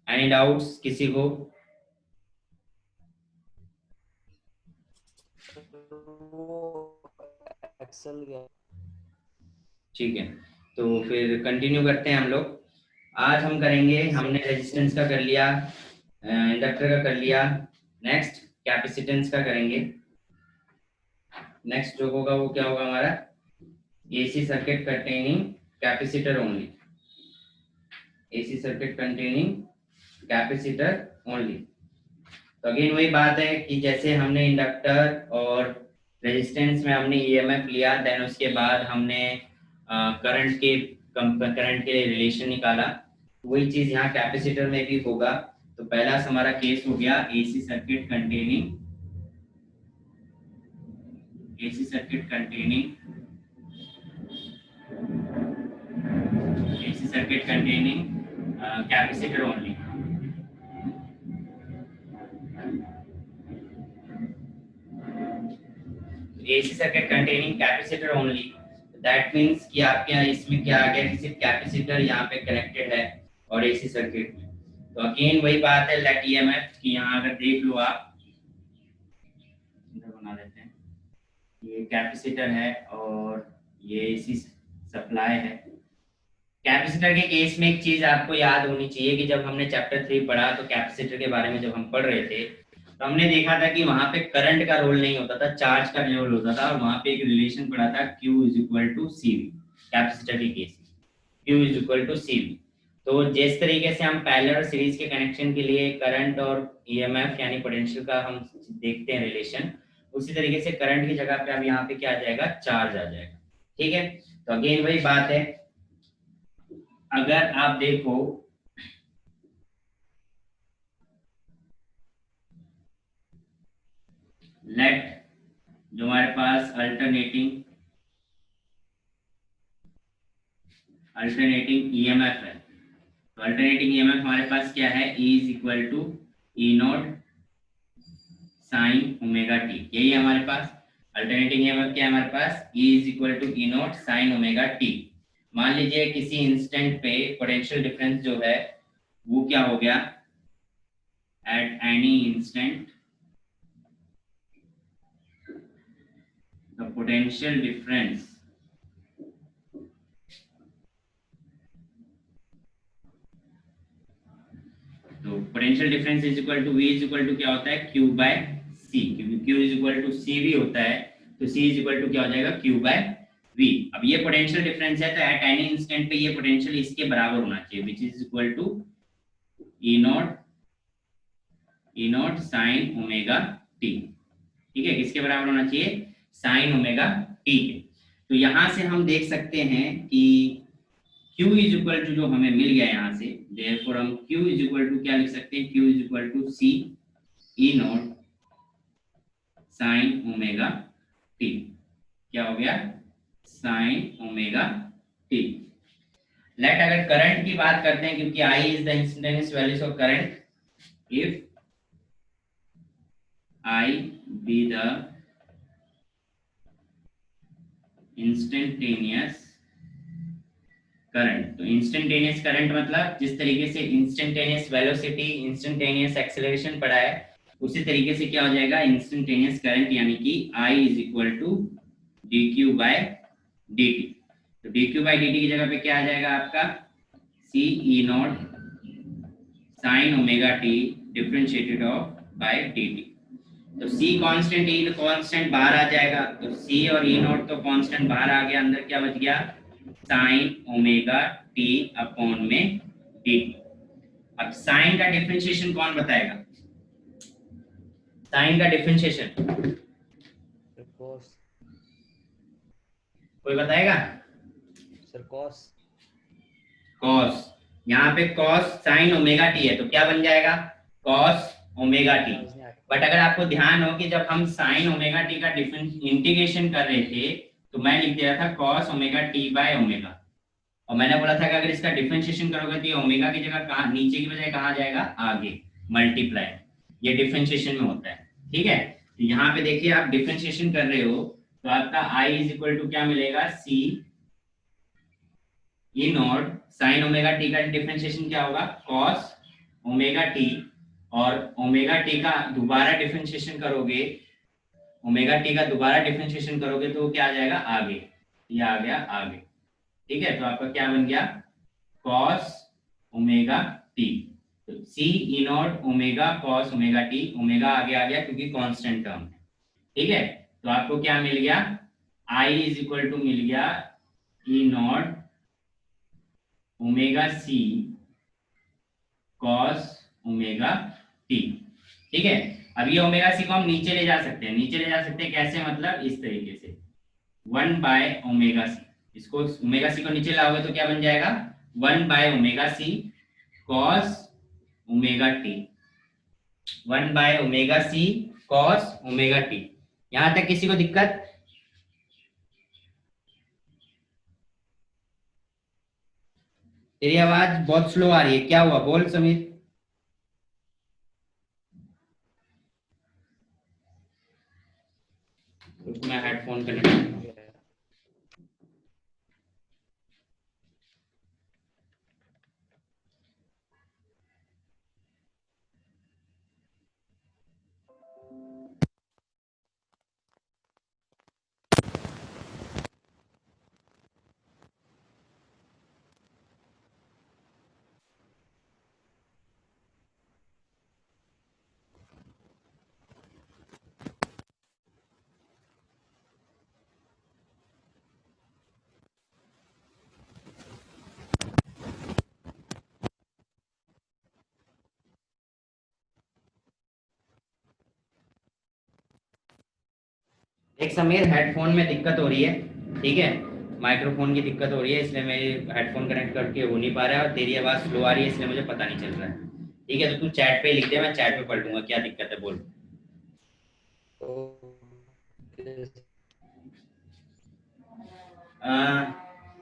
Any doubts किसी को? Excel गया। ठीक है, तो फिर कंटिन्यू करते हैं हम लोग। आज हम करेंगे, हमने रेजिस्टेंस का कर लिया, इंडक्टर का कर लिया, नेक्स्ट कैपेसिटेंस का करेंगे। नेक्स्ट जो होगा वो क्या होगा हमारा, AC circuit containing capacitor only. AC circuit containing capacitor only. तो अगेन वही बात है कि जैसे हमने इंडक्टर और रेजिस्टेंस में हमने ईएमएफ लिया, देन उसके बाद हमने करंट के रिलेशन निकाला, वही चीज यहाँ कैपेसिटर में भी होगा। तो पहला हमारा केस हो गया AC circuit containing capacitor only. AC circuit containing capacitor only, that means कि आपके यहाँ इसमें क्या आ गया कि सिर्फ कैपेसिटर यहाँ पे कनेक्टेड है और एसी सर्किट में। तो अगेन वही बात है लेट ईएमएफ कि यहाँ अगर देख लो आप, इधर बना देते हैं, ये कैपेसिटर है और ये एसी सप्लाई है। कैपेसिटर के केस में एक चीज आपको याद होनी चाहिए कि जब हमने चैप्टर 3 पढ़ा तो कैपेसिटर के बारे में जब हम पढ़ रहे थे तो हमने देखा था कि वहां पे करंट का रोल नहीं होता था, चार्ज का रोल होता था। और वहां पे एक रिलेशन पढ़ा था Q is equal to CV capacitor के केस में, Q is equal to CV। तो जिस तरीके से हम पैरेलल और सीरीज के कनेक्शन के लिए करंट और ईएमएफ यानी पोटेंशियल का हम देखते हैं रिलेशन, उसी तरीके से करंट की जगह पे अब यहाँ पे क्या आ जाएगा, चार्ज आ जाएगा। ठीक है, तो अगेन वही बात है, अगर आप देखो लेट जो हमारे पास अल्टरनेटिंग ईएमएफ है, तो अल्टरनेटिंग ईएमएफ हमारे पास क्या है, E is equal to E naught sine omega t. यही है हमारे पास अल्टरनेटिंग ईएमएफ, क्या है हमारे पास, E is equal to E naught sine omega t. मान लीजिए किसी इंस्टेंट पे पोटेंशियल डिफरेंस जो है वो क्या हो गया, at any instant the potential difference तो potential difference is equal to V is equal to क्या होता है, Q बाय C, क्योंकि Q is equal to CV होता है तो C इज इक्वल टू क्या हो जाएगा, Q बाय V। अब ये पोटेंशियल डिफरेंस है तो एट एनी इंस्टेंट पे ये पोटेंशियल इसके बराबर होना चाहिए, which is equal to E naught sine omega t. ठीक है, किसके बराबर होना चाहिए, साइन ओमेगा टी के। तो यहां से हम देख सकते हैं कि Q इज इक्वल टू जो हमें मिल गया यहाँ से, देयरफॉर हम Q इज इक्वल टू क्या लिख सकते हैं, Q is equal to C E naught sine omega t. क्या हो गया, साइन ओमेगा टी। लेट अगर करंट की बात करते हैं, क्योंकि I is the instantaneous values of current, if I be the instantaneous current. तो इंस्टेंटेनियस करंट मतलब जिस तरीके से इंस्टेंटेनियस वेलोसिटी, इंस्टेंटेनियस एक्सेलरेशन पढ़ा है, उसी तरीके से क्या हो जाएगा, इंस्टेंटेनियस करंट, यानी कि I is equal to dq by dt। तो dq बाय dt की जगह पे क्या आ जाएगा आपका, C E naught sine omega t differentiated of by dt। तो C कांस्टेंट, E कांस्टेंट बाहर आ जाएगा, तो C और E नॉट तो कांस्टेंट बाहर आ गया, अंदर क्या बच गया, साइन ओमेगा टी अपॉन में dt। अब साइन का डिफरेंशिएशन कौन बताएगा, साइन का डिफरेंशिएशन कोई बताएगा, सर कॉस। कॉस, यहाँ पे कॉस साइन ओमेगा टी है तो क्या बन जाएगा, कॉस ओमेगा टी। बट अगर आपको ध्यान हो कि जब हम साइन ओमेगा टी का इंटीग्रेशन कर रहे थे तो मैं लिख दिया था cos omega T by omega, और मैंने बोला था कि अगर इसका डिफरेंशिएशन करोगे तो ये ओमेगा की जगह कहाँ, नीचे की बजाय कहाँ जाएगा, आगे, मल्टीप्लाई। ये डिफरेंशिएशन में होता है। ठीक है, तो यहाँ पे देखिए आप डिफरेंशिएशन कर रहे हो तो आपका I इज इक्वल टू क्या मिलेगा, C E naught sine omega T का डिफरेंशिएशन क्या होगा, कॉस ओमेगा टी, और ओमेगा टी का दोबारा डिफरेंशिएशन करोगे, ओमेगा टी का दोबारा डिफरेंशिएशन करोगे तो क्या आ जाएगा आगे, ये आ गया आगे। ठीक है, तो आपका क्या बन गया कॉस ओमेगा टी। तो C E naught omega cos omega t, omega आगे आ गया क्योंकि कांस्टेंट टर्म है। ठीक है, तो आपको क्या मिल गया, आई इज इक्वल टू मिल गया E naught omega C cos omega t. ठीक है, अब ये ओमेगा सी को हम नीचे ले जा सकते हैं, नीचे ले जा सकते हैं कैसे, मतलब इस तरीके से 1/ओमेगा सी, इसको ओमेगा सी को नीचे लाओगे तो क्या बन जाएगा 1/ओमेगा सी कॉस ओमेगा टी, 1/ओमेगा सी कॉस ओमेगा टी। यहां तक किसी को दिक्कत? तेरी आवाज बहुत स्लो आ रही है, क्या हुआ बोल समीर। रुक, मैं हेडफोन कनेक्ट। एक समीर हेडफोन में दिक्कत हो रही है, ठीक है, माइक्रोफोन की दिक्कत हो रही है, इसलिए मेरी हेडफोन कनेक्ट करके हो नहीं पा रहा है और तेरी आवाज़ स्लो आ रही है, इसलिए मुझे पता नहीं चल रहा है। ठीक है, तो तू चैट पे लिख दे, मैं चैट पे पढ़ लूंगा क्या दिक्कत है, बोल।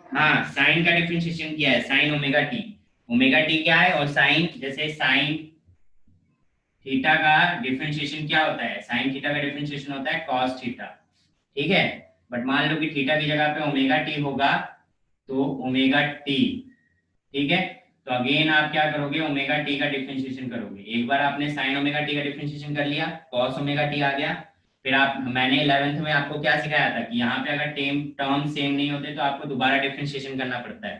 हाँ, साइन का डिफरेंशिएशन किया है, sign omega t. Omega t क्या है, और साइन जैसे साइन थीटा का डिफरेंशिएशन क्या होता है, साइन थीटा का डिफरेंशिएशन होता है कॉस थीटा। ठीक है, बट मान लो कि थीटा की जगह पे ओमेगा टी होगा तो ओमेगा टी। ठीक है, तो अगेन आप क्या करोगे, ओमेगा टी का डिफरेंशिएशन करोगे, एक बार आपने साइन ओमेगा टी का डिफरेंशिएशन कर लिया, कॉस ओमेगा टी आ गया। फिर आप, मैंने 11th में आपको क्या सिखाया था कि यहाँ पे अगर टर्म सेम नहीं होते तो आपको दोबारा डिफरेंशिएशन करना पड़ता है।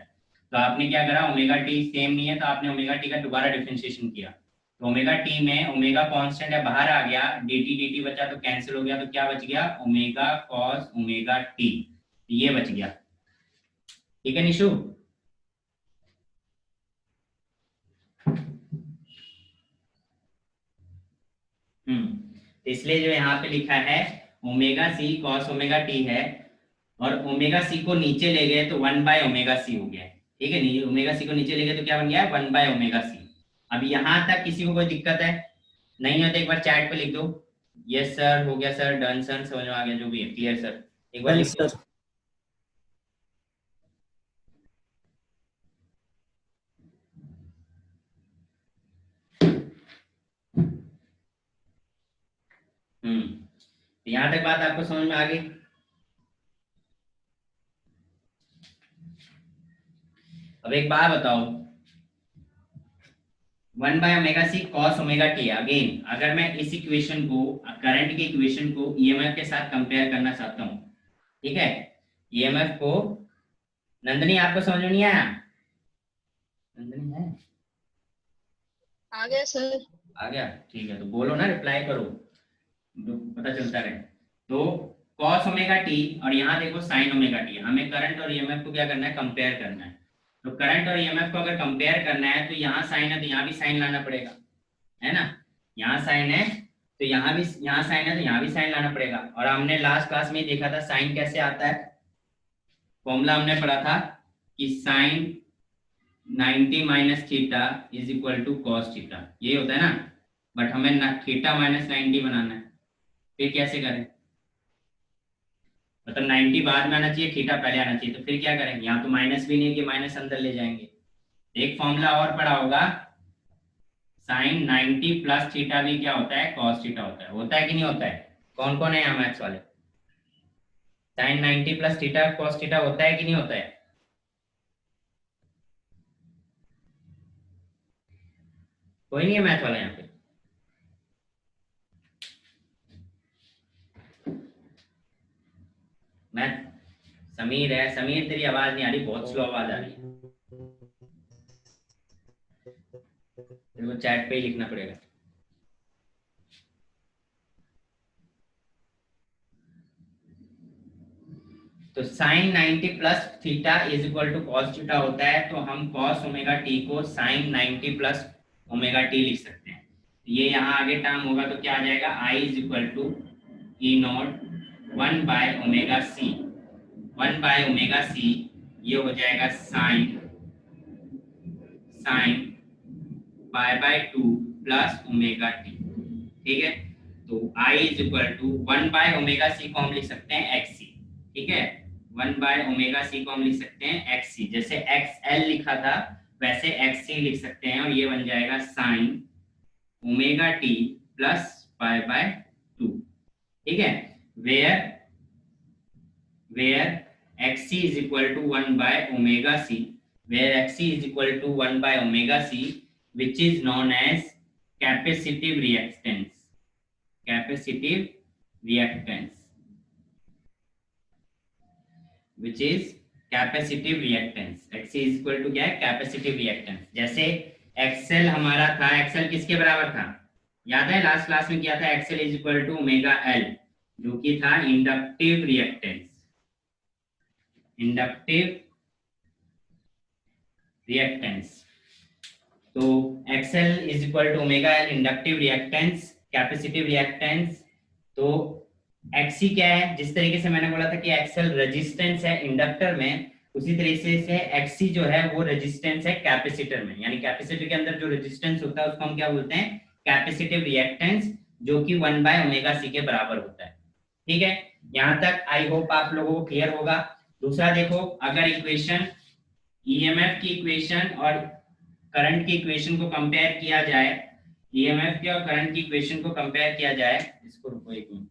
तो आपने क्या करा, ओमेगा टी सेम नहीं है तो आपने ओमेगा टी का दोबारा डिफरेंशिएशन किया, तो ओमेगा टी में ओमेगा कांस्टेंट है, बाहर आ गया, dt dt बचा तो कैंसिल हो गया, तो क्या बच गया ओमेगा कॉस ओमेगा टी, ये बच गया। ठीक है निशु। तो इसलिए जो यहाँ पे लिखा है omega C cos omega t है, और ओमेगा सी को नीचे ले गए तो 1/ओमेगा सी हो गया। ठीक है, ओमेगा सी को नीचे ले गए तो क्या बन गया 1/ओमेगा सी। अब यहाँ तक किसी को कोई दिक्कत है? नहीं है तो एक बार चैट पे लिख दो, यस सर, हो गया सर, डन सर, समझ में आ गया, जो भी है क्लियर सर, एक बार लिख दो। सर। तो यहाँ तक बात आपको समझ में आ गई? अब एक बात बताओ, 1/ओमेगा सी कॉस ओमेगा टी, अगेन अगर मैं इस इक्वेशन को, करंट की इक्वेशन को ईएमएफ के साथ कंपेयर करना चाहता हूँ, ठीक है, ईएमएफ को, नंदनी आपको समझ में नहीं आया? नंदनी है? आ गया सर। आ गया, ठीक है, तो बोलो ना, रिप्लाई करो, तो पता चलता रहे। तो कॉस ओमेगा टी, और यहाँ देखो साइन ओमेगा टी, हमें करंट और ईएमएफ को क्या करना है, कंपेयर करना है। तो करंट और ईएमएफ को अगर कंपेयर करना है तो यहाँ साइन है तो यहाँ भी साइन लाना पड़ेगा, है ना, यहाँ साइन है तो यहाँ भी, यहाँ साइन है तो यहाँ भी साइन लाना पड़ेगा। और हमने लास्ट क्लास में देखा था साइन कैसे आता है, फॉर्मूला हमने पढ़ा था कि sine 90 minus theta is equal to cos theta, ये होता है ना, बट हमें ना थीटा माइनस 90 बनाना है, फिर कैसे करें, मतलब 90 बाद में आना चाहिए, थीटा पहले आना चाहिए, तो फिर क्या करेंगे, यहाँ तो माइनस भी नहीं है कि माइनस अंदर ले जाएंगे। एक फॉर्मूला और पढ़ा होगा, साइन 90 प्लस थीटा भी क्या होता है, कॉस थीटा होता है कि नहीं होता है? कौन कौन है यहाँ मैथ्स वाले? Sine 90 plus theta cos theta होता है कि नहीं होता है? कोई नहीं है मैथ वाला यहाँ पे? मैथ समीर है। समीर तेरी आवाज नहीं आ रही, बहुत स्लो आवाज आ रही है, तेरे को चैट पे ही लिखना पड़ेगा। तो sine 90 plus theta is equal to cos theta होता है, तो हम कॉस ओमेगा टी को साइन 90 प्लस ओमेगा टी लिख सकते हैं। ये यहाँ आगे टर्म होगा तो क्या आ जाएगा, I is equal to E naught 1/ωc, 1/ωc ये हो जाएगा sine sine π/2 plus omega t. ठीक है, तो I is equal to 1/ωc को हम लिख सकते हैं XC। ठीक है, 1/ωc को हम लिख सकते हैं XC, जैसे XL लिखा था वैसे XC लिख सकते हैं, और ये बन जाएगा साइन ओमेगा टी प्लस π/2। ठीक है, where XC is equal to 1/ωc, where XC is equal to 1/ωc, which is known as capacitive reactance, which is capacitive reactance। XC is equal to क्या है, capacitive reactance। जैसे XL हमारा था, XL किसके बराबर था, याद है लास्ट क्लास में किया था, XL is equal to omega L, जो कि था इंडक्टिव रिएक्टेंस, तो XL is equal to omega L inductive reactance, capacitive reactance. तो XC क्या है, जिस तरीके से मैंने बोला था कि XL रेजिस्टेंस है इंडक्टर में, उसी तरीके से XC जो है वो रेजिस्टेंस है कैपेसिटर में, यानी कैपेसिटर के अंदर जो रेजिस्टेंस होता है उसको हम क्या बोलते हैं, कैपेसिटिव रिएक्टेंस, जो कि 1/ωc के बराबर होता है। ठीक है, यहाँ तक आई होप आप लोगों को क्लियर होगा। दूसरा देखो, अगर इक्वेशन ईएमएफ की इक्वेशन और करंट की इक्वेशन को कंपेयर किया जाए, ईएमएफ के और करंट की इक्वेशन को कंपेयर किया जाए, इसको रुको एक minute,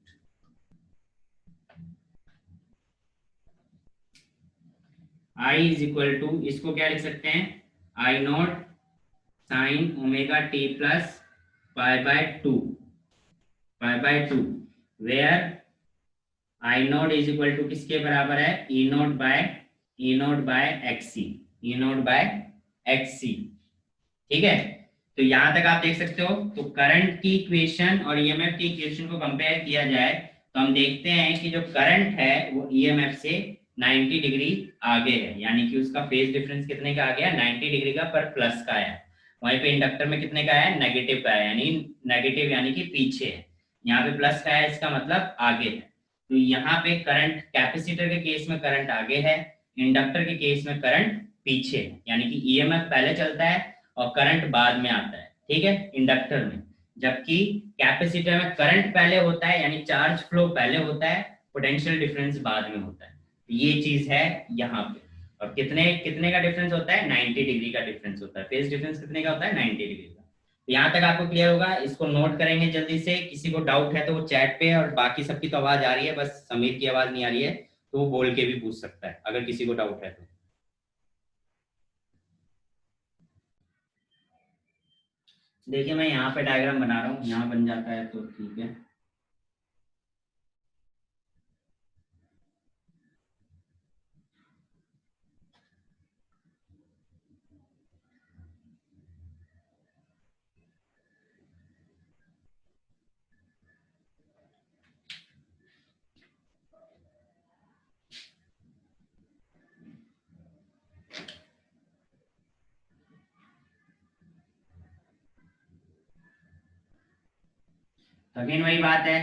I is equal to, इसको क्या लिख सकते हैं, I naught sine omega T plus π/2, where I naught is equal to किसके बराबर है, ई नॉट बाय एक्सी। ठीक है, तो यहां तक आप देख सकते हो। तो करंट की इक्वेशन और ईएमएफ की इक्वेशन को कंपेयर किया जाए तो हम देखते हैं कि जो करंट है वो ईएमएफ से 90 डिग्री आगे है, यानी कि उसका फेज डिफरेंस कितने का आ गया, 90 डिग्री का, पर प्लस का है। वहीं पे इंडक्टर में कितने का है, नेगेटिव का है, यानी नेगेटिव यानी कि पीछे है। यहाँ पे प्लस का है, इसका मतलब आगे है। तो यहाँ पे करंट, कैपेसिटर के केस में करंट आगे है, इंडक्टर के केस में करंट पीछे है, यानी कि ईएमएफ पहले चलता है और करंट बाद में आता है। ठीक है, इंडक्टर में, जबकि कैपेसिटर में करंट पहले होता है, यानी चार्ज फ्लो पहले होता है, पोटेंशियल डिफरेंस बाद में होता है। ये चीज है यहाँ पे। और कितने कितने का डिफरेंस होता है, 90 डिग्री का डिफरेंस होता है। फेज डिफरेंस कितने का होता है, 90 डिग्री का। तो यहाँ तक आपको क्लियर होगा, इसको नोट करेंगे जल्दी से। किसी को डाउट है तो वो चैट पे, और बाकी सबकी तो आवाज आ रही है, बस समीर की आवाज नहीं आ रही है, तो वो बोल के भी पूछ सकता है अगर किसी को डाउट है तो। देखिए मैं यहाँ पे डायग्राम बना रहा हूँ, यहाँ बन जाता है तो ठीक है। अगेन वही बात है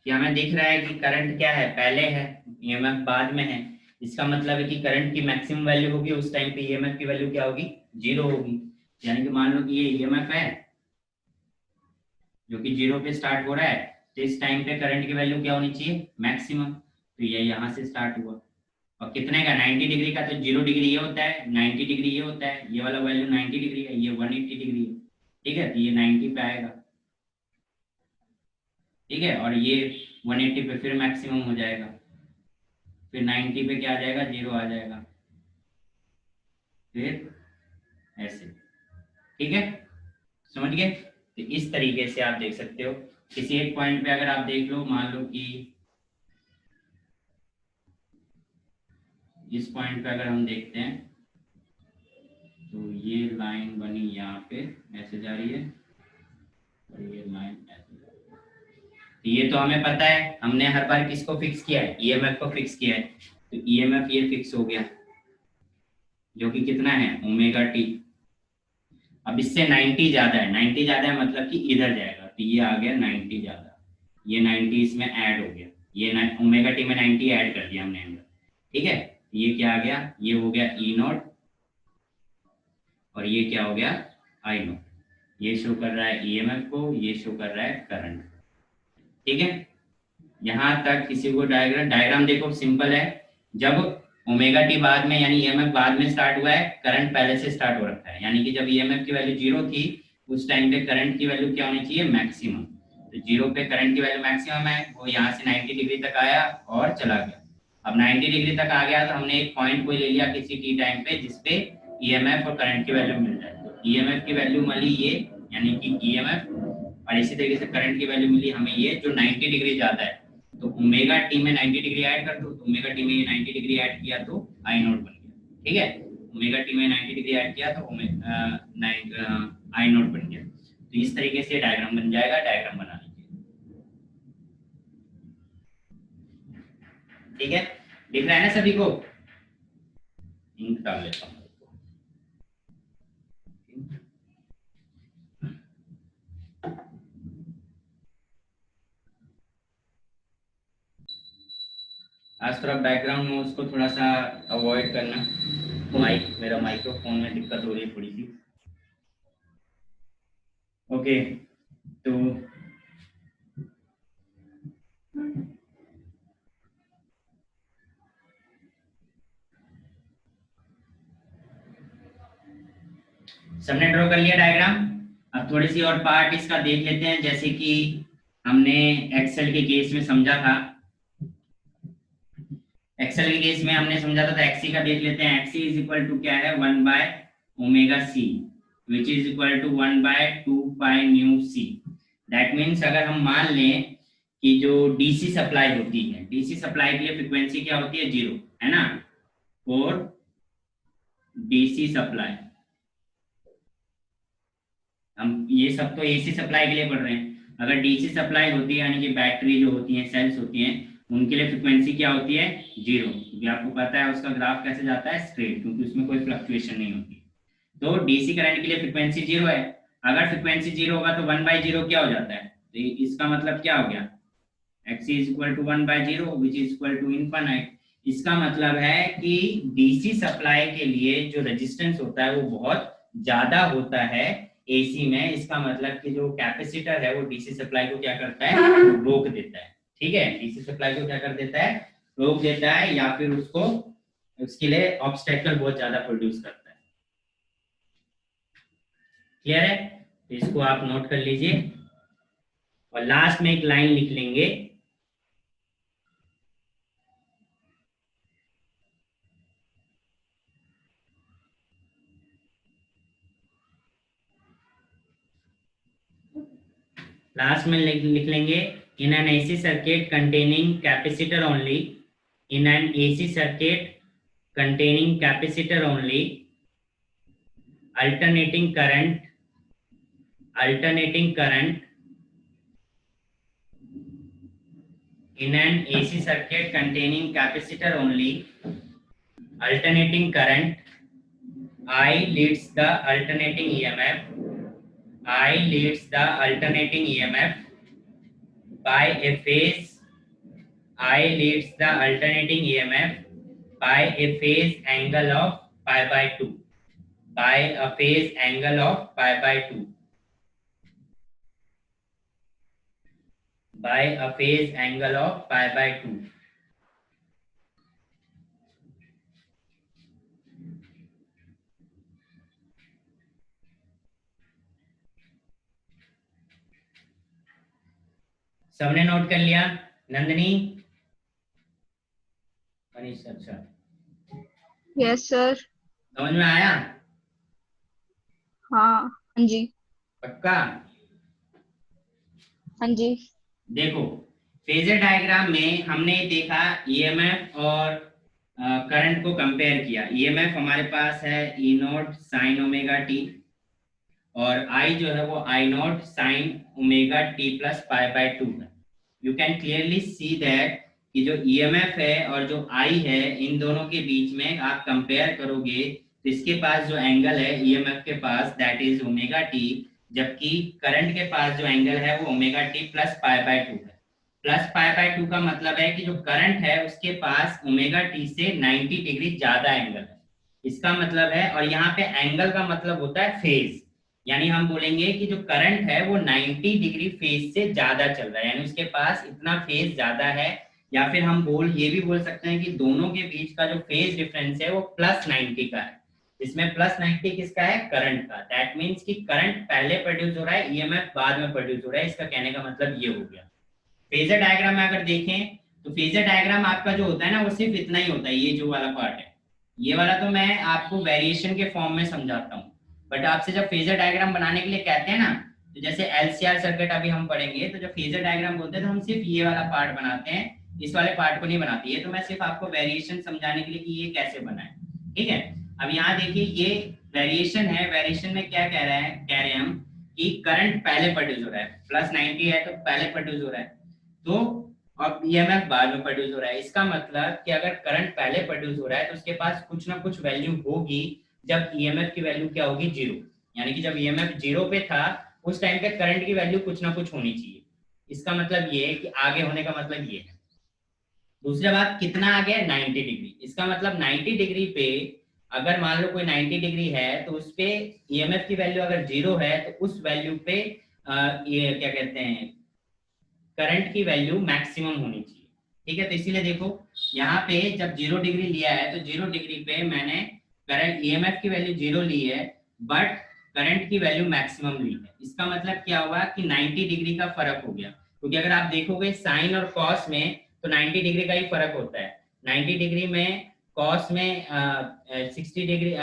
कि हमें दिख रहा है कि करंट क्या है, पहले है, ईएमएफ बाद में है। इसका मतलब है कि करंट की मैक्सिमम वैल्यू होगी उस टाइम पे, ईएमएफ की वैल्यू क्या होगी, 0 होगी। यानी कि मान लो कि ये ईएमएफ है जो कि 0 पे स्टार्ट हो रहा है, तो इस टाइम पे करंट की वैल्यू क्या होनी चाहिए, मैक्सिमम। तो ये यहाँ से स्टार्ट हुआ, और कितने का, 90 डिग्री का, तो 0 डिग्री ये होता है, 90 डिग्री ये होता है, ये वाला वैल्यू 90 डिग्री है, ये 180 डिग्री है। ठीक है, तो ये 90 पे आएगा। ठीक है, और ये 180 पे फिर मैक्सिमम हो जाएगा, फिर 90 पे क्या आ जाएगा, 0 आ जाएगा, फिर ऐसे। ठीक है, समझ गए? तो इस तरीके से आप देख सकते हो। किसी एक पॉइंट पे अगर आप देख लो, मान लो कि इस पॉइंट पे अगर हम देखते हैं तो ये लाइन बनी यहाँ पे ऐसे जा रही है और ये लाइन ऐसे जा रही है। तो ये तो हमें पता है, हमने हर बार किसको फिक्स किया है, ईएमएफ को फिक्स किया है। तो ईएमएफ ये फिक्स हो गया, जो कि कितना है, ओमेगा टी। अब इससे 90 ज्यादा है, 90 ज्यादा है मतलब कि इधर जाएगा, तो ये आ गया 90 ज्यादा, ये 90 इसमें ऐड हो गया, ये ओमेगा टी में 90 ऐड कर दिया हमने अंदर। ठीक है, ये क्या आ गया, ये हो गया ई नॉट और ये क्या हो गया, आई नॉट। ये शो कर रहा है ईएमएफ को, ये शो कर रहा है करंट। ठीक है, यहाँ तक किसी को डायग्राम देखो सिंपल है। जब ओमेगा टी बाद में यानी ईएमएफ बाद में स्टार्ट हुआ है, करंट पहले से स्टार्ट हो रखा है, यानी कि जब ईएमएफ की वैल्यू 0 थी उस टाइम पे करंट की वैल्यू क्या होनी चाहिए, मैक्सिमम। तो 0 पे करंट की वैल्यू मैक्सिमम है, वो यहाँ से 90 डिग्री तक आया और चला गया। अब 90 डिग्री तक आ गया तो हमने एक पॉइंट कोई ले लिया किसी टी टाइम पे जिसपे ईएमएफ और करंट की वैल्यू मिल जाए। तो ईएमएफ की वैल्यू मिली ये, यानी कि ईएमएफ, और इसी तरीके से करंट की वैल्यू मिली हमें ये, जो 90 डिग्री जाता है। तो ओमेगा टी में 90 डिग्री ऐड कर दो, तो ओमेगा टी में ये 90 डिग्री ऐड किया तो आई नॉट बन गया। ठीक है, ओमेगा टी में 90 डिग्री ऐड किया तो आई नॉट बन गया। तो इस तरीके से डायग्राम बन जाएगा, डायग्राम बना लीजिए। ठीक है, दिख रहा है ना सभी को? इंक डाल लेता हूँ। आज थोड़ा बैकग्राउंड में उसको थोड़ा सा अवॉइड करना। मेरा माइक्रोफोन में दिक्कत हो रही है थोड़ी सी। ओके, तो सबने ड्रॉ कर लिया डायग्राम? अब थोड़ी सी और पार्ट इसका देख लेते हैं, जैसे कि हमने एक्सेल के केस में समझा था। एक्सेल के केस में हमने समझा था, तो एक्सी का देख लेते हैं। एक्सी इज इक्वल टू क्या है, 1 by omega C, which is equal to 1 by 2 pi nu C. That means अगर हम मान लें कि जो डीसी सप्लाई होती है, डीसी सप्लाई के लिए फ्रीक्वेंसी क्या होती है, 0, है ना, और डीसी सप्लाई, हम ये सब तो एसी सप्लाई के लिए पढ़ रहे हैं। अगर डीसी सप्लाई होती है, यानी कि बैटरी जो होती है, सेल्स होती हैं, उनके लिए फ्रीक्वेंसी क्या होती है, 0। क्योंकि आपको पता है उसका ग्राफ कैसे जाता है, स्ट्रेट, क्योंकि उसमें कोई फ्लक्चुएशन नहीं होती। तो डीसी करंट के लिए फ्रीक्वेंसी 0 है। अगर फ्रीक्वेंसी 0 होगा तो 1/0 क्या हो जाता है, तो इसका मतलब क्या हो गया, XC is equal to 1/0 which is equal to infinite. इसका मतलब है कि डीसी सप्लाई के लिए जो रेजिस्टेंस होता है वो बहुत ज्यादा होता है एसी में। इसका मतलब कि जो कैपेसिटर है वो डीसी सप्लाई को क्या करता है, रोक देता है। ठीक है, डीसी सप्लाई को क्या कर देता है, रोक देता है, या फिर उसको, उसके लिए ऑब्स्टेकल बहुत ज्यादा प्रोड्यूस करता है। क्लियर है? तो इसको आप नोट कर लीजिए और लास्ट में एक लाइन लिख लेंगे, लास्ट में लिख लेंगे, in an AC circuit containing capacitor only, in an AC circuit containing capacitor only, alternating current in an AC circuit containing capacitor only, alternating current I leads the alternating EMF by a phase by a phase angle of pi by 2, by a phase angle of pi by 2, by a phase angle of pi by 2। सबने note कर लिया? नंदनी, मनीष, अच्छा, yes sir. समझ में आया? हाँ जी। पक्का? हाँ जी। देखो फेजर डायग्राम में हमने देखा ईएमएफ और करंट को कंपेयर किया। ईएमएफ हमारे पास है E naught sine omega T, और आई जो है वो I naught sine omega T plus pi by 2 है। You can clearly see that कि जो ईएमएफ है और जो आई है, इन दोनों के बीच में आप कंपेयर करोगे तो इसके पास जो एंगल है ईएमएफ के पास दैट इज ओमेगा टी, जबकि करंट के पास जो एंगल है वो omega T plus pi by 2 है। प्लस पाई बाय 2 का मतलब है कि जो करंट है उसके पास ओमेगा टी से 90 डिग्री ज्यादा एंगल है, इसका मतलब है। और यहाँ पे एंगल का मतलब होता है फेज, यानी हम बोलेंगे कि जो करंट है वो 90 डिग्री फेज से ज्यादा चल रहा है, यानी उसके पास इतना फेज ज्यादा है। या फिर हम ये भी बोल सकते हैं कि दोनों के बीच का जो फेज डिफरेंस है वो प्लस 90 का है। इसमें प्लस 90 किसका है? करंट का। दैट मीन्स कि करंट पहले प्रोड्यूस हो रहा है, ईएमएफ बाद में प्रोड्यूस हो रहा है। इसका कहने का मतलब ये हो गया। फेजर डायग्राम में अगर देखें तो फेजर डायग्राम आपका जो होता है ना वो सिर्फ इतना ही होता है, ये जो वाला पार्ट है। ये वाला तो मैं आपको वेरिएशन के फॉर्म में समझाता हूँ, बट आपसे जब फेजर डायग्राम बनाने के लिए कहते हैं ना, तो जैसे एलसीआर सर्किट अभी हम पढ़ेंगे, तो जब फेजर डायग्राम बोलते हैं तो हम सिर्फ ये वाला पार्ट बनाते हैं, इस वाले पार्ट को नहीं बनाते। ये तो मैं सिर्फ आपको वेरिएशन समझाने के लिए कि ये कैसे बना है, ठीक है। अब यहाँ देखिए ये वेरिएशन है। वेरिएशन में क्या कह रहे हैं हम कि करंट पहले प्रोड्यूस हो रहा है, प्लस 90 है तो पहले प्रोड्यूस हो रहा है, तो और ईएमएफ बाद में प्रोड्यूस हो रहा है। इसका मतलब कि अगर करंट पहले प्रोड्यूस हो रहा है तो उसके पास कुछ ना कुछ वैल्यू होगी जब ईएमएफ की वैल्यू क्या होगी? जीरो। यानी कि जब ईएमएफ जीरो पे था उस टाइम पे करंट की वैल्यू कुछ ना कुछ होनी चाहिए। इसका मतलब ये है कि आगे होने का मतलब ये है। दूसरी बात, कितना आगे है? 90 डिग्री। इसका मतलब 90 डिग्री पे अगर मान लो कोई 90 डिग्री है तो उस पे ईएमएफ की वैल्यू अगर जीरो है तो उस वैल्यू पे ये क्या कहते हैं, करंट की वैल्यू मैक्सिमम होनी चाहिए, ठीक है। तो इसीलिए देखो यहाँ पे जब 0 डिग्री लिया है तो 0 डिग्री पे मैंने करंट ईएमएफ की वैल्यू 0 ली है, बट करंट की वैल्यू मैक्सिमम ली है। इसका मतलब क्या हुआ कि 90 डिग्री का फर्क हो गया, क्योंकि अगर आप देखोगे साइन और कॉस में तो 90 डिग्री का ही फर्क होता है। 90 डिग्री में कॉस में 60 डिग्री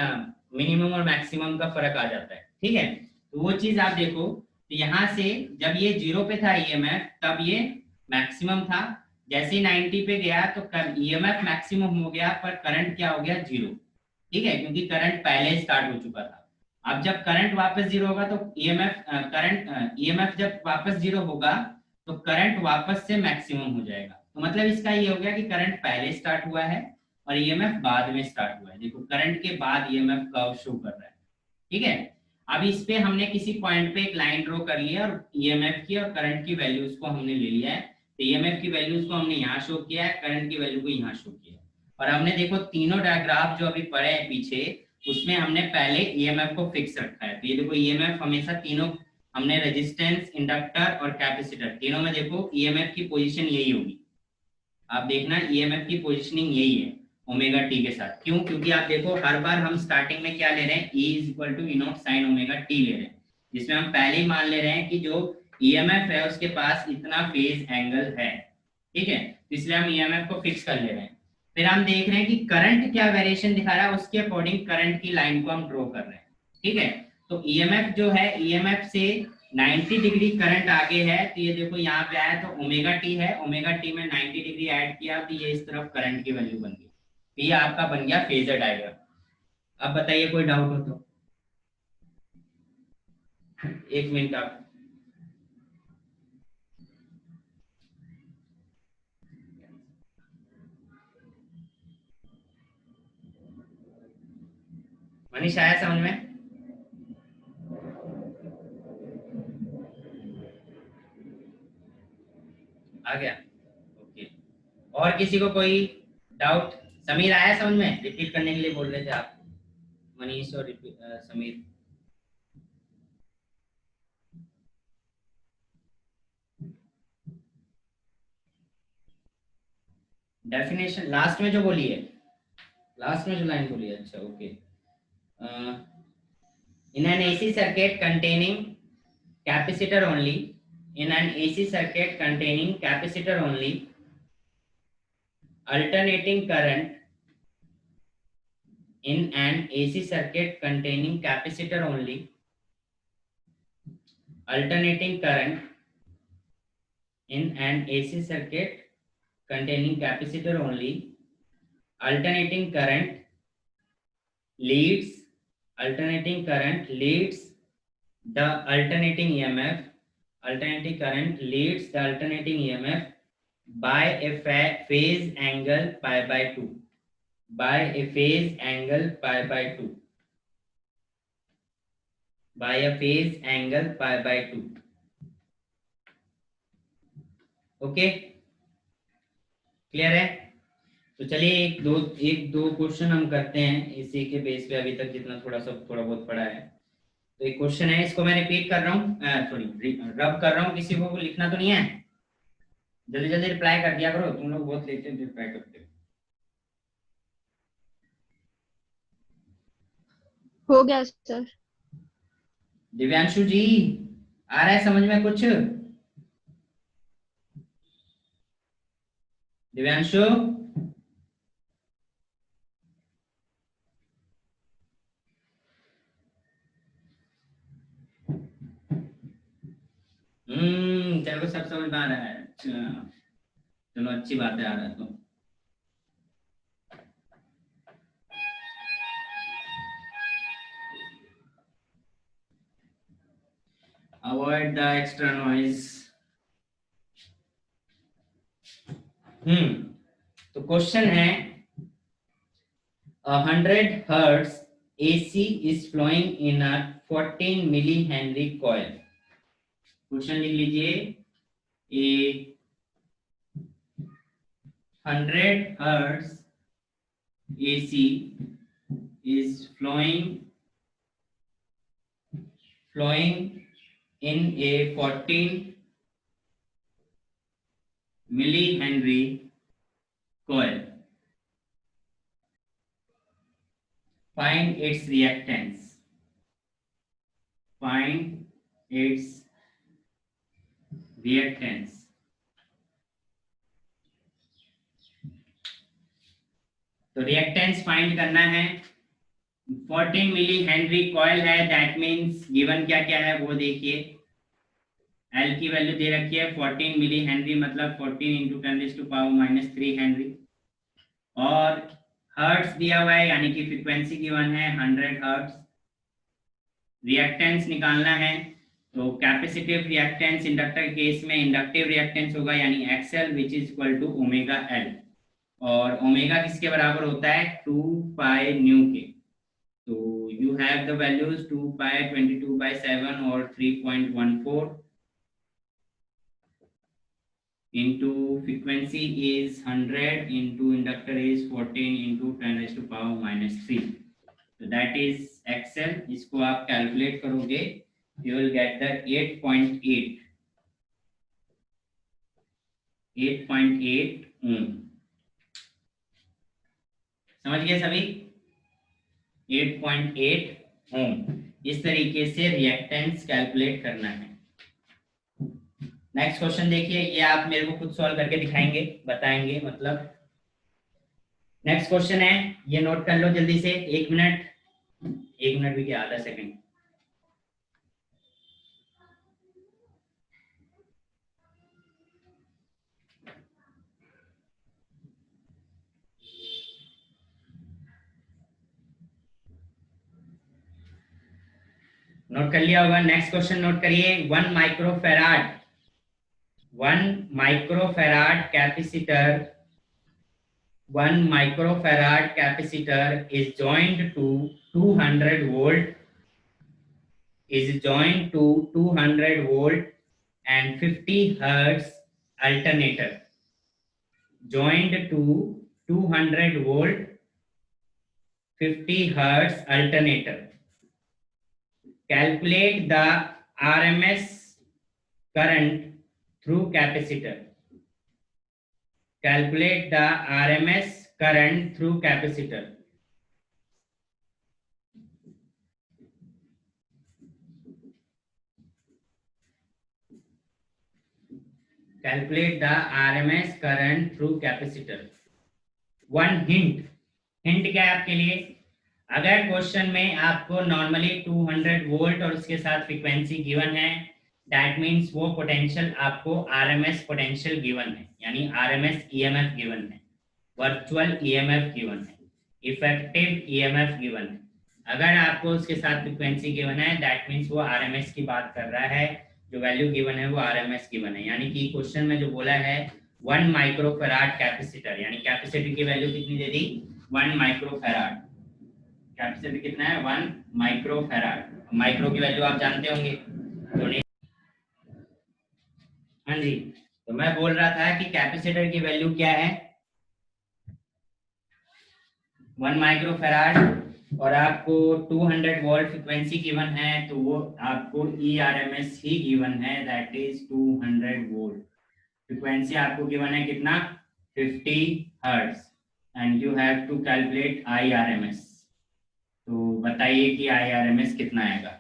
मिनिमम और मैक्सिमम का फर्क आ जाता है, ठीक है। तो वो चीज आप देखो, तो यहाँ से जब ये 0 पे था ईएमएफ तब ये मैक्सिमम था, जैसे ही 90 पे गया तो ईएमएफ मैक्सिमम हो गया पर करंट क्या हो गया? 0, ठीक है, क्योंकि करंट पहले स्टार्ट हो चुका था। अब जब करंट वापस 0 होगा तो ईएमएफ जब वापस 0 होगा तो करंट वापस से मैक्सिमम हो जाएगा। तो मतलब इसका ये हो गया कि करंट पहले स्टार्ट हुआ है और ईएमएफ बाद में स्टार्ट हुआ है। देखो करंट के बाद ईएमएफ कर्व शो कर रहा है, ठीक है। अब इस पे हमने किसी पॉइंट पे एक लाइन ड्रॉ कर लिया और ईएमएफ की और करंट की वैल्यूज को हमने ले लिया है। तो ईएमएफ की वैल्यूज को हमने यहाँ शो किया है, करंट की वैल्यू को यहाँ शो किया है। और हमने देखो तीनों डायग्राफ जो अभी पढ़े हैं पीछे, उसमें हमने पहले ईएमएफ को फिक्स रखा है। तो ये देखो ईएमएफ हमेशा तीनों हमने रेजिस्टेंस, इंडक्टर और कैपेसिटर, तीनों में देखो ईएमएफ की पोजीशन यही होगी। आप देखना ईएमएफ की पोजीशनिंग यही है ओमेगा टी के साथ। क्यों? क्योंकि आप देखो हर बार हम स्टार्टिंग में क्या ले रहे हैं? E is equal to E naught sine omega t ले रहे हैं, जिसमें हम पहले ही मान ले रहे हैं कि जो ईएमएफ है उसके पास इतना फेज एंगल है, ठीक है। इसलिए हम ईएमएफ को फिक्स कर ले रहे हैं। फिर हम देख रहे हैं कि करंट क्या वेरिएशन दिखा रहा है, उसके अकॉर्डिंग करंट की लाइन को हम ड्रॉ कर रहे हैं, ठीक है। तो ईएमएफ जो है, ईएमएफ से 90 डिग्री करंट आगे है, तो ये देखो यहाँ पे आया तो ओमेगा टी है, ओमेगा टी में 90 डिग्री ऐड किया तो ये इस तरफ करंट की वैल्यू बन गई। तो ये आपका बन गया फेजर डायग्राम। अब बताइए कोई डाउट हो तो? एक मिनट आप मनीष, आया समझ में? आ गया, ओके। और किसी को कोई डाउट? समीर, आया समझ में? रिपीट करने के लिए बोल रहे थे आप, मनीष और समीर। डेफिनेशन लास्ट में जो बोली है, लास्ट में जो लाइन बोली है, अच्छा okay. In an AC circuit containing capacitor only, in an AC circuit containing capacitor only, alternating current in an AC circuit containing capacitor only, alternating current in an AC circuit containing capacitor only, alternating current leads the alternating EMF. Alternating current leads the alternating EMF by a phase angle pi by 2. By a phase angle pi by 2. By a phase angle pi by 2. Okay, clear है? तो चलिए एक दो question हम करते हैं इसी के बेस पे, अभी तक जितना थोड़ा बहुत पढ़ा है। तो एक क्वेश्चन है, इसको मैं रिपीट कर रहा हूँ, सॉरी रब कर रहा हूँ, किसी को लिखना तो नहीं है? जल्दी जल्दी रिप्लाई कर दिया करो, तुम लोग बहुत लेट रिप्लाई करते हो गया सर। दिव्यांशु जी, आ रहा है समझ में कुछ? दिव्यांशु, चलो सब समझ में आ रहा है। अच्छा चलो, अच्छी बात है, आ रहा है तो। Avoid the extra noise. तो क्वेश्चन है 100 Hz AC is flowing in a 14 millihenry coil. Question लिख लीजिए, a 100 Hz AC is flowing in a 14 millihenry coil. Find its reactance. Find its reactance. तो रिएक्टेंस फाइंड करना है। 14 milli henry coil है, that means given क्या क्या है वो देखिए। एल की वैल्यू दे रखी है 14 मिली हेनरी, मतलब 14 × 10⁻³ हेनरी, और हर्ट्ज दिया हुआ है यानी कि फ्रीक्वेंसी गिवन है 100 हर्ट्ज। रिएक्टेंस निकालना है, तो कैपेसिटिव रिएक्टेंस इंडक्टर केस में इंडक्टिव रिएक्टेंस होगा यानी XL which is equal to omega L, और ओमेगा किसके बराबर होता है? 2 पाई न्यू के। तो you have the values 2 pi 22/7 और 3.14 into frequency is 100 into inductor is 14 into 10⁻³ so that is XL। इसको आप कैलकुलेट करोगे, you will get the 8.8 ओम। समझ गए सभी? 8.8 ओम। इस तरीके से रिएक्टेंस कैलकुलेट करना है। नेक्स्ट क्वेश्चन देखिए, ये आप मेरे को खुद सॉल्व करके दिखाएंगे, बताएंगे मतलब। नेक्स्ट क्वेश्चन है, ये नोट कर लो जल्दी से, 1 मिनट भी क्या, आधा सेकंड। नोट कर लिया होगा। नेक्स्ट क्वेश्चन नोट करिए, 1 microfarad capacitor is joined to 200 volt and 50 hertz alternator. Joined to 200 volt 50 hertz alternator. Calculate the RMS current through capacitor. Calculate the RMS current through capacitor. Calculate the RMS current through capacitor. One hint क्या है आपके लिए? अगर question में आपको normally 200 volt और उसके साथ फ्रीक्वेंसी गिवन है, दैट मीन्स वो पोटेंशियल आपको आरएमएस पोटेंशियल गिवन है, यानी आरएमएस ईएमएफ गिवन है, वर्चुअल ईएमएफ गिवन है, इफेक्टिव ईएमएफ गिवन है। अगर आपको उसके साथ फ्रीक्वेंसी गिवन है दैट मीन्स वो आरएमएस की बात कर रहा है, जो वैल्यू गिवन है वो आरएमएस गिवन है। यानी कि क्वेश्चन में जो बोला है 1 माइक्रोफैराड कैपेसिटर, यानी कैपेसिटर की वैल्यू कितनी दे दी 1 माइक्रोफैराड। कैपेसिटर कितना है 1 माइक्रोफैराड। माइक्रो की वैल्यू आप जानते होंगे तो नहीं। हाँ जी, तो मैं बोल रहा था कि कैपेसिटर की वैल्यू क्या है 1 माइक्रोफैराड, और आपको 200 वोल्ट फ्रीक्वेंसी गिवन है, तो वो आपको ERMS ही गिवन है, दैट इज 200 वोल्ट। फ्रीक्वेंसी आपको गिवन है कितना 50 hertz, and you have to calculate IRMS। तो बताइए कि IRMS कितना आएगा।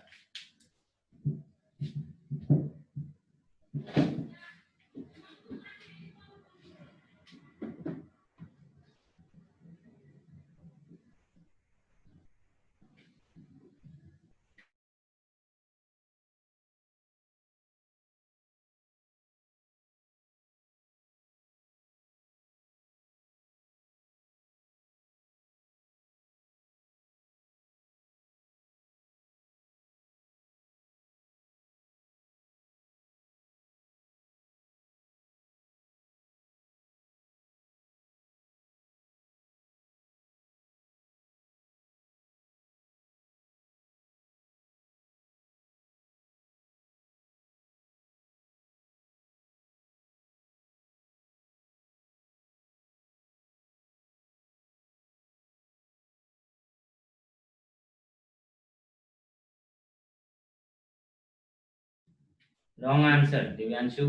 Wrong answer Divyanshu.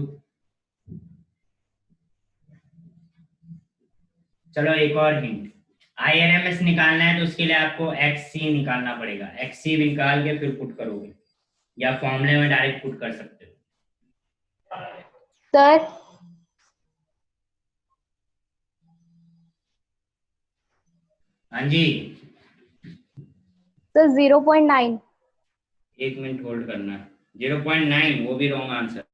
चलो एक और हिंट, IRMS निकालना है तो उसके लिए आपको XC निकालना पड़ेगा। XC निकाल के फिर पुट करोगे, या फॉर्मूले में डायरेक्ट पुट कर सकते हो। सर हाँ जी, सर 0.9। एक मिनट होल्ड करना। 0.9 वो भी wrong answer.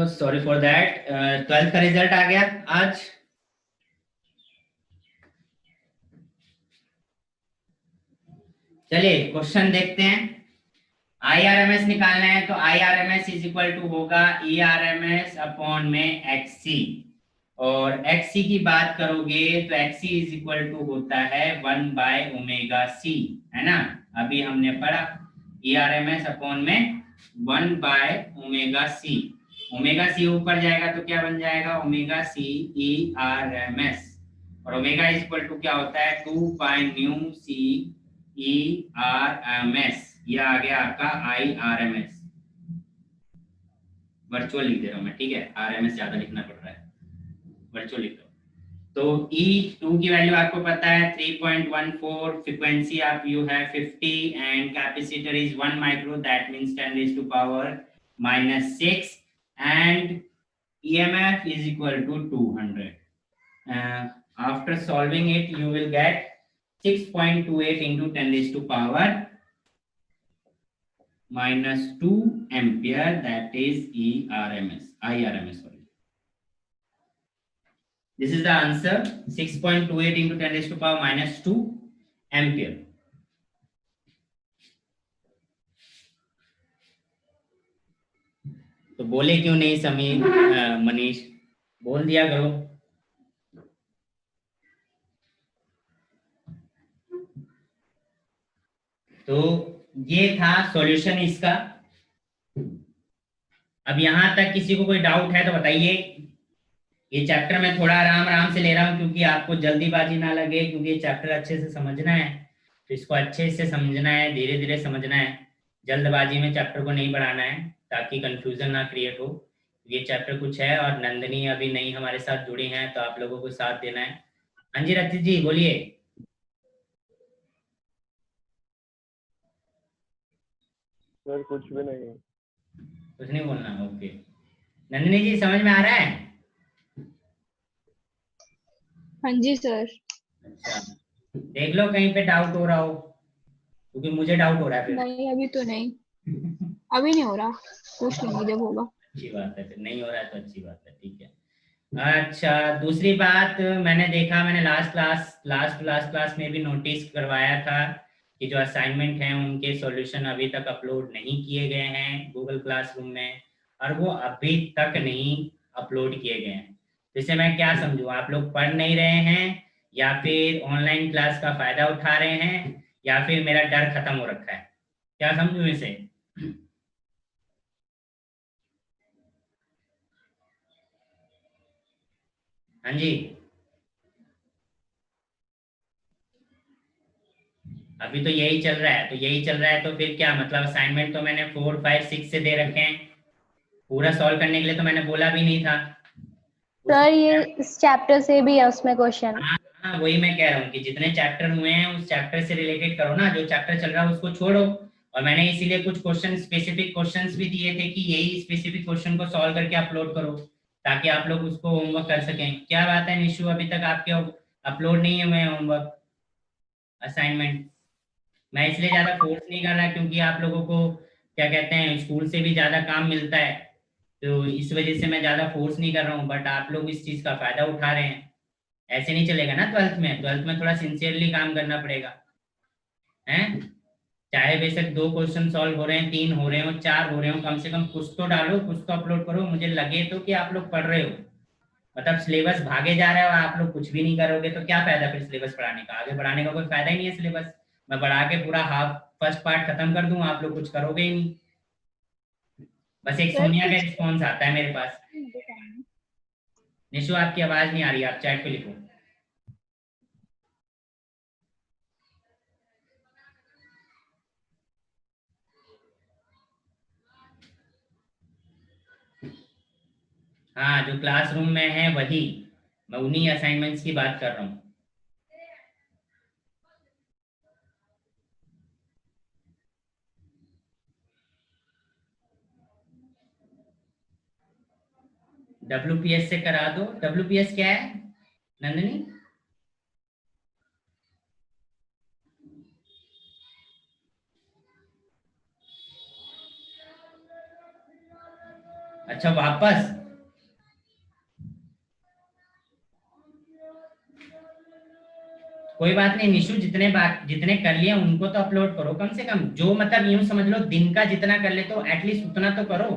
Sorry for that. 12th का रिजल्ट आ गया आज। चलिए क्वेश्चन देखते हैं। IRMS निकालना है तो IRMS इज इक्वल टू होगा ERMS अपॉन में XC, और XC की बात करोगे तो XC इज इक्वल टू होता है 1/ω/c, है ना। अभी हमने पढ़ा ERMS अपॉन में 1/ω/c, ω/c ऊपर जाएगा तो क्या बन जाएगा ω/c ERMS, और ओमेगा इज इक्वल टू क्या होता है 2π/c ERMS, यह आ गया आपका IRMS। वर्चुअल लिख दे रहा हूं मैं, ठीक है, RMS ज्यादा लिखना पड़ रहा है, वर्चुअल लिख दो। तो E2 की वैल्यू आपको पता है 3.14, फ्रीक्वेंसी आप यू है 50 and capacitor is 1 micro, that means 10⁻⁻⁶, and EMF is equal to 200. After solving it, you will get 6.28 into 10⁻⁻², ampere, that is IRMS. Sorry. This is the answer, 6.28 into 10⁻⁻² ampere. तो बोले क्यों नहीं समीर, मनीष बोल दिया करो। तो ये था सॉल्यूशन इसका। अब यहां तक किसी को कोई डाउट है तो बताइए। ये चैप्टर मैं थोड़ा आराम आराम से ले रहा हूं क्योंकि आपको जल्दीबाजी ना लगे, क्योंकि ये चैप्टर अच्छे से समझना है, तो इसको अच्छे से समझना है, धीरे धीरे समझना है, जल्दबाजी में चैप्टर को नहीं बढ़ाना है ताकि कंफ्यूजन ना क्रिएट हो। ये चैप्टर कुछ है, और नंदनी अभी नहीं हमारे साथ जुड़ी हैं तो आप लोगों को साथ देना है। हाँ जी रथित जी बोलिए। सर कुछ भी नहीं। कुछ नहीं बोलना, ओके। नंदिनी जी समझ में आ रहा है? हाँ जी सर। अच्छा, देख लो कहीं पे डाउट हो रहा हो, क्योंकि मुझे डाउट हो रहा है फिर। नहीं अभी तो नहीं, अभी नहीं हो रहा, पूछ लूंगी जब होगा। अच्छी बात है, फिर नहीं हो रहा है तो अच्छी बात है, ठीक है। अच्छा, दूसरी बात, मैंने देखा, मैंने लास्ट क्लास में भी नोटिस करवाया था कि जो असाइनमेंट हैं उनके सॉल्यूशन अभी तक अपलोड नहीं किए गए हैं गूगल क्लासरूम में, और वो अभी तक नहीं अपलोड किए गए हैं। तो इसे मैं क्या समझूं, आप लोग पढ़ नहीं रहे हैं, या फिर ऑनलाइन क्लास का फायदा उठा रहे हैं, या फिर मेरा डर खत्म हो रखा है, क्या समझूं इसे? हाँ जी, अभी तो यही चल रहा है, तो यही चल रहा है तो फिर क्या मतलब, असाइनमेंट तो मैंने 4, 5, 6 से दे रखे हैं, पूरा सॉल्व करने के लिए तो मैंने बोला भी नहीं था। सर ये इस चैप्टर से भी है उसमें क्वेश्चन। हाँ हाँ, वही मैं कह रहा हूँ कि जितने चैप्टर हुए हैं उस चैप्टर से रिलेटेड करो ना, जो चैप्टर चल रहा है उसको छोड़ो। और मैंने इसीलिए कुछ क्वेश्चन, स्पेसिफिक क्वेश्चंस भी दिए थे कि यही स्पेसिफिक क्वेश्चन को सॉल्व करके अपलोड करो, ताकि आप लोग उसको होमवर्क कर सकें। क्या बात है निशु, अभी तक आपके अपलोड नहीं हुए होमवर्क असाइनमेंट? मैं इसलिए ज्यादा फोर्स नहीं कर रहा क्योंकि आप लोगों को क्या कहते हैं, स्कूल से भी ज्यादा काम मिलता है, तो इस वजह से मैं ज्यादा फोर्स नहीं कर रहा हूँ, बट आप लोग इस चीज का फायदा उठा रहे हैं। ऐसे नहीं चलेगा ना, ट्वेल्थ में थोड़ा सिंसियरली काम करना पड़ेगा, हैं? चाहे बेशक 2 क्वेश्चन सॉल्व हो रहे हैं, 3 हो रहे हो, 4 हो रहे हो, कम से कम कुछ तो डालो, कुछ तो अपलोड करो, मुझे लगे तो कि आप लोग पढ़ रहे हो। मतलब सिलेबस भागे जा रहा है और आप लोग कुछ भी नहीं करोगे तो क्या फायदा फिर सिलेबस पढ़ाने का, आगे बढ़ाने का कोई फायदा ही नहीं है। सिलेबस मैं बढ़ा के पूरा हाफ फर्स्ट पार्ट खत्म कर दूं, आप लोग कुछ करोगे ही नहीं। बस एक सर सोनिया का कुछ रिस्पॉन्स आता है मेरे पास। निशु आपकी आवाज नहीं आ रही, आप चैट पे लिखो। हाँ, जो क्लासरूम में है वही, मैं उन्हीं असाइनमेंट्स की बात कर रहा हूँ। WPS से करा दो। WPS क्या है नंदिनी? अच्छा, वापस? कोई बात नहीं निशु, जितने कर लिए उनको तो अपलोड करो कम से कम, जो मतलब यूं समझ लो दिन का जितना कर ले तो एटलीस्ट उतना तो करो।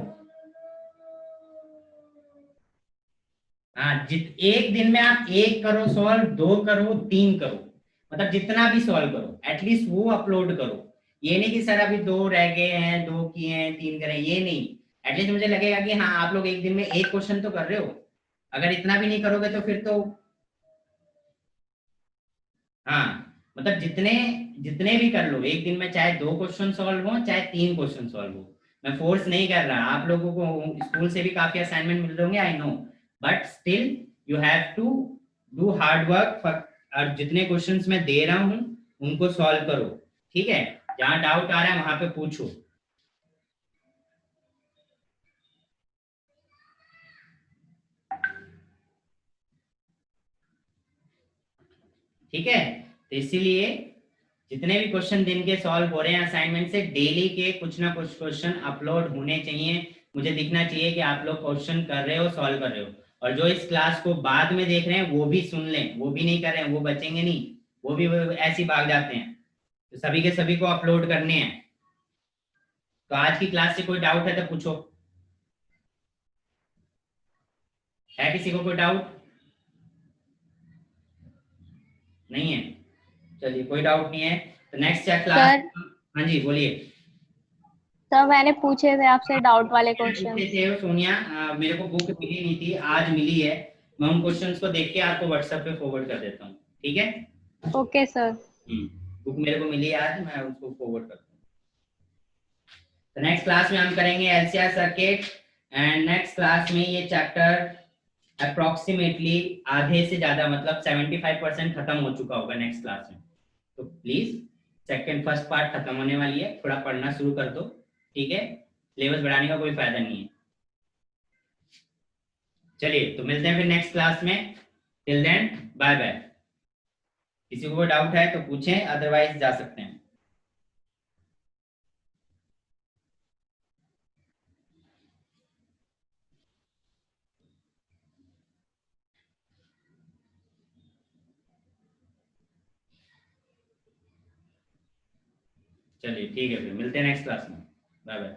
हाँ, एक दिन में आप एक करो सॉल्व, दो करो, तीन करो, मतलब जितना भी सॉल्व करो एटलीस्ट वो अपलोड करो। ये नहीं कि सर अभी दो रह गए हैं, दो किए हैं, तीन करे, ये नहीं। एटलीस्ट मुझे लगेगा कि हाँ आप लोग एक दिन में एक क्वेश्चन तो कर रहे हो। अगर इतना भी नहीं करोगे तो फिर तो हाँ, मतलब जितने जितने भी कर लो एक दिन में, चाहे दो क्वेश्चन सॉल्व हो चाहे तीन क्वेश्चन सॉल्व हो। मैं फोर्स नहीं कर रहा, आप लोगों को स्कूल से भी काफी असाइनमेंट मिल रहे होंगे I know, but still you have to do hard work. और जितने क्वेश्चंस मैं दे रहा हूँ उनको सॉल्व करो, ठीक है। जहां डाउट आ रहा है वहां पे पूछो। ठीक है, तो इसीलिए जितने भी क्वेश्चन दिन के सॉल्व हो रहे हैं असाइनमेंट से, डेली के कुछ ना कुछ क्वेश्चन अपलोड होने चाहिए। मुझे दिखना चाहिए कि आप लोग क्वेश्चन कर रहे हो, सॉल्व कर रहे हो। और जो इस क्लास को बाद में देख रहे हैं वो भी सुन लें, वो भी नहीं कर रहे हैं, वो बचेंगे नहीं, वो भी ऐसे ही भाग जाते हैं। तो सभी के सभी को अपलोड करने हैं। तो आज की क्लास से कोई डाउट है तो पूछो। है किसी को कोई डाउट? नहीं है, चलिए कोई डाउट नहीं है। तो नेक्स्ट क्लास। सर हाँ जी बोलिए। सर मैंने पूछे थे आपसे डाउट वाले क्वेश्चन। पूछते थे सोनिया, मेरे को बुक मिली नहीं थी, आज मिली है। मैं उन क्वेश्चंस को देख के आपको व्हाट्सएप पे फॉरवर्ड कर देता हूँ, ठीक है। Okay sir. बुक मेरे को मिली है आज, मैं उसको फॉरवर्ड करता हूँ। तो नेक्स्ट क्लास में हम करेंगे LCR circuit. And next class में ये चैप्टर अप्रोक्सीमेटली आधे से ज्यादा मतलब 75% खत्म हो चुका होगा नेक्स्ट क्लास में। तो प्लीज सेकंड फर्स्ट पार्ट खत्म होने वाली है, थोड़ा पढ़ना शुरू कर दो, ठीक है। सिलेबस बढ़ाने का कोई फायदा नहीं है। चलिए तो मिलते हैं फिर नेक्स्ट क्लास में। Till then bye bye. किसी को कोई डाउट है तो पूछें, अदरवाइज जा सकते हैं। चलिए ठीक है, फिर मिलते हैं नेक्स्ट क्लास में। Bye bye.